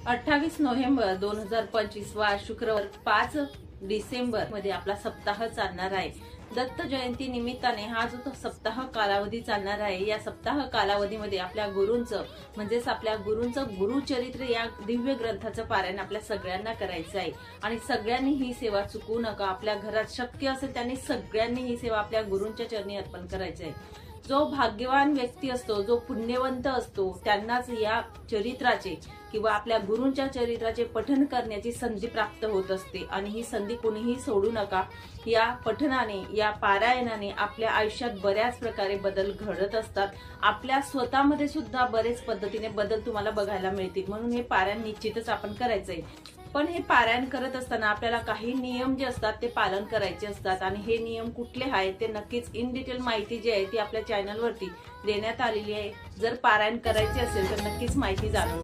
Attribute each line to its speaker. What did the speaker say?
Speaker 1: 28 November 2025 वा शुक्रवार 5 डिसेंबर मध्ये आपला सप्ताह चालणार आहे। दत्त जयंती निमित्ताने हा जो सप्ताह कालावधी चालणार आहे, या सप्ताह कालावधीमध्ये आपल्या गुरूंचं गुरुचरित्र या दिव्य ग्रंथाचं पारायण आपल्या सगळ्यांना करायचं आहे। आणि सगळ्यांनी ही सेवा चुकू नका। आपल्या घरात शक्य असेल त्यांनी सगळ्यांनी ही सेवा आपल्या गुरूंच्या चरणी अर्पण करायची आहे। जो भाग्यवान व्यक्ती असतो, जो पुण्यवंत असतो, त्यांनाच या चरित्राचे किंवा आपल्या गुरूंच्या चरित्राचे पठन करण्याची संधी प्राप्त होत असते। आणि ही संधी कोणीही सोडू नका। या पठनाने, या पारायणाने आपल्या आयुष्यात बऱ्याच प्रकारे बदल घडत असतात। आपल्या स्वतःमध्ये सुद्धा बरेच पद्धतीने बदल तुम्हाला बघायला मिळतील। म्हणून हे पारायण निश्चितच आपण करायचंय। पण हे पारायण करत असताना आपल्याला काही नियम जे असतात ते पालन करायचे असतात। आणि हे नियम कुठले आहेत ते नक्कीच इन डिटेल माहिती जी आहे ती आपल्या चॅनलवरती देण्यात आलेली आहे। जर पारायण करायचे असेल तर नक्कीच माहिती जाणून